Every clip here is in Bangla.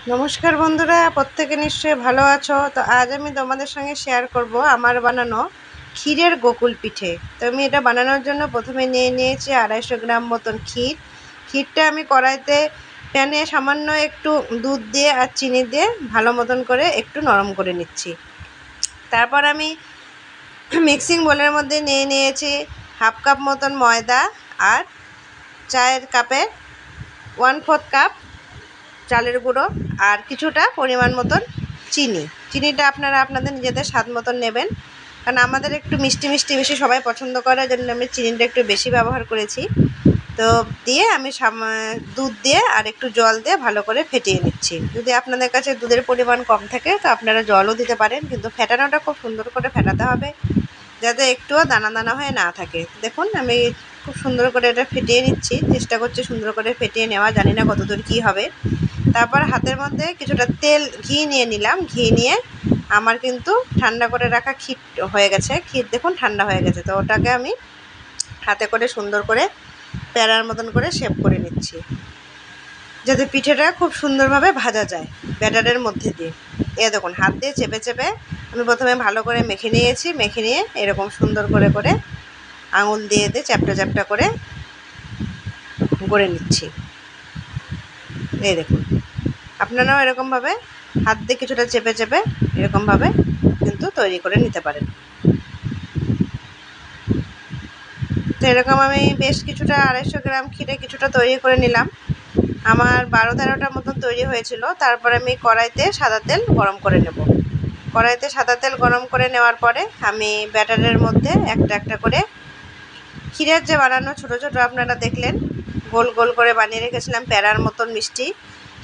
নমস্কার বন্ধুরা, প্রত্যেকে নিশ্চয়ই ভালো আছো। তো আজ আমি তোমাদের সঙ্গে শেয়ার করব আমার বানানো ক্ষীরের গোকুল পিঠে। তো আমি এটা বানানোর জন্য প্রথমে নিয়েছি 250 গ্রাম মতন ক্ষীর। ক্ষীরটা আমি কড়াইতে প্যানে সামান্য একটু দুধ দিয়ে আর চিনি দিয়ে ভালো মতন করে একটু নরম করে নিচ্ছি। তারপর আমি মিক্সিং বোলের মধ্যে নিয়েছি হাফ কাপ মতন ময়দা আর চায়ের কাপে 1/4 কাপ চালের গুঁড়ো আর কিছুটা পরিমাণ মতন চিনিটা আপনারা আপনাদের নিজেদের স্বাদ মতন নেবেন, কারণ আমাদের একটু মিষ্টি মিষ্টি বেশি সবাই পছন্দ করে, জন্য আমি চিনিটা একটু বেশি ব্যবহার করেছি। তো দিয়ে আমি দুধ দিয়ে আর একটু জল দিয়ে ভালো করে ফেটিয়ে নিচ্ছি। যদি আপনাদের কাছে দুধের পরিমাণ কম থাকে তো আপনারা জলও দিতে পারেন, কিন্তু ফেটানোটা খুব সুন্দর করে ফেটাতে হবে যাতে একটুও দানা দানা হয়ে না থাকে। দেখুন আমি খুব সুন্দর করে এটা ফেটিয়ে নিচ্ছি, চেষ্টা করছি সুন্দর করে ফেটিয়ে নেওয়া, জানি না কতদূর কী হবে। তারপর হাতের মধ্যে কিছুটা ঘি নিয়ে নিলাম। ঘি নিয়ে আমার কিন্তু ঠান্ডা করে রাখা ক্ষীর হয়ে গেছে। ক্ষীর দেখুন ঠান্ডা হয়ে গেছে, তো ওটাকে আমি হাতে করে সুন্দর করে প্যারার মতন করে শেপ করে নিচ্ছি, যাতে পিঠেটা খুব সুন্দরভাবে ভাজা যায় ব্যাটারের মধ্যে দিয়ে। দেখুন হাত দিয়ে চেপে চেপে আমি প্রথমে ভালো করে মেখে নিয়েছি। মেখে নিয়ে এরকম সুন্দর করে করে আঙুল দিয়ে চ্যাপটা চ্যাপটা করে নিচ্ছি। দেখুন আপনারাও এরকমভাবে হাত দিয়ে কিছুটা চেপে চেপে এরকমভাবে কিন্তু তৈরি করে নিতে পারেন। তো এরকম আমি বেশ কিছুটা 250 গ্রাম ক্ষীরে কিছুটা তৈরি করে নিলাম। আমার 12-13টা মতন তৈরি হয়েছিল। তারপর আমি কড়াইতে সাদা তেল গরম করে নেব। কড়াইতে সাদা তেল গরম করে নেওয়ার পরে আমি ব্যাটারের মধ্যে একটা একটা করে ক্ষীরের যে বানানো ছোটো ছোটো আপনারা দেখলেন গোল গোল করে বানিয়ে রেখেছিলাম প্যারার মতন মিষ্টি,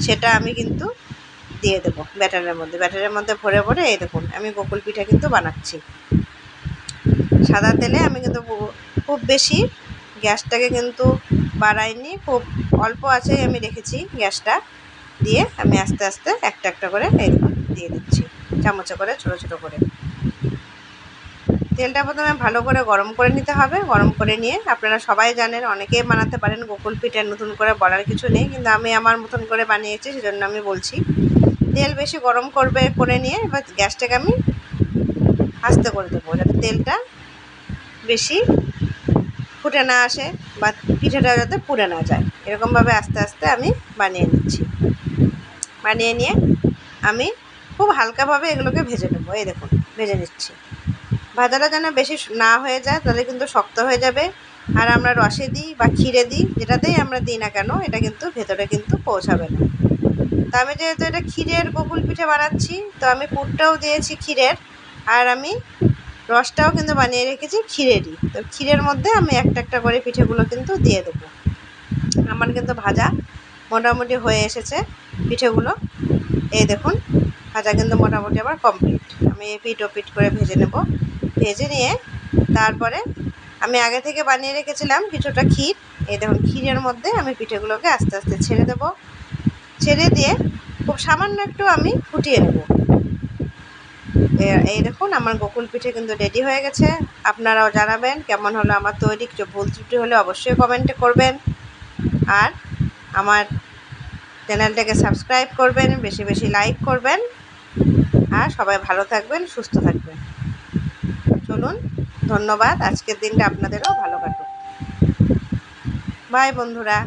সেটা আমি কিন্তু দিয়ে দেবো ব্যাটারের মধ্যে ভরে ভরে। এই দেখুন আমি গোকুল পিঠা কিন্তু বানাচ্ছি সাদা তেলে। আমি কিন্তু খুব বেশি গ্যাসটাকে কিন্তু বাড়াইনি, খুব অল্প আছে আমি রেখেছি গ্যাসটা। দিয়ে আমি আস্তে আস্তে একটা একটা করে এই দেখুন দিয়ে দিচ্ছি চামচে করে ছোটো ছোটো করে। তেলটা প্রথমে ভালো করে গরম করে নিতে হবে। গরম করে নিয়ে আপনারা সবাই জানেন, অনেকেই বানাতে পারেন গোকুল পিঠা, নতুন করে বলার কিছু নেই, কিন্তু আমি আমার মতন করে বানিয়েছি সেজন্য আমি বলছি। তেল বেশি গরম করে নিয়ে এবার গ্যাসটাকে আমি আস্তে করে দেবো, যাতে তেলটা বেশি ফুটে না আসে বা পিঠাটা যাতে পুড়ে না যায়। এরকমভাবে আস্তে আস্তে আমি বানিয়ে নিচ্ছি। বানিয়ে নিয়ে আমি খুব হালকাভাবে এগুলোকে ভেজে নেবো। এই দেখুন ভেজে নিচ্ছি। ভাজাটা যেন বেশি না হয়ে যায়, তাহলে কিন্তু শক্ত হয়ে যাবে। আর আমরা রসে দিই বা ক্ষীরে দিই, যেটাতেই আমরা দিই না কেন, এটা কিন্তু ভেতরে কিন্তু পৌঁছাবে না। তো আমি যেহেতু এটা ক্ষীরের গোকুল পিঠে বানাচ্ছি, তো আমি পুরটাও দিয়েছি ক্ষীরের, আর আমি রসটাও কিন্তু বানিয়ে রেখেছি ক্ষীরেরই। তো ক্ষীরের মধ্যে আমি একটা একটা করে পিঠেগুলো কিন্তু দিয়ে দেবো। আমার কিন্তু ভাজা মোটামুটি হয়ে এসেছে পিঠেগুলো। এই দেখুন ভাজা কিন্তু মোটামুটি আমার কমপ্লিট। আমি পিঠ ও পিঠ করে ভেজে নেব। ভেজে নিয়ে তারপরে আমি আগে থেকে বানিয়ে রেখেছিলাম কিছুটা ক্ষীর। এই দেখুন ক্ষীরের মধ্যে আমি পিঠেগুলোকে আস্তে আস্তে ছেড়ে দেব। ছেড়ে দিয়ে খুব সামান্য একটু আমি ফুটিয়ে নেব। এই দেখুন আমার গোকুল পিঠে কিন্তু রেডি হয়ে গেছে। আপনারাও জানাবেন কেমন হলো আমার তৈরি। কিছু ভুল ত্রুটি হলে অবশ্যই কমেন্টে করবেন, আর আমার চ্যানেলটাকে সাবস্ক্রাইব করবেন, বেশি বেশি লাইক করবেন, আর সবাই ভালো থাকবেন, সুস্থ থাকবেন। চলুন, ধন্যবাদ। আজকের দিনটা আপনাদেরও ভালো কাটুক। বাই বন্ধুরা।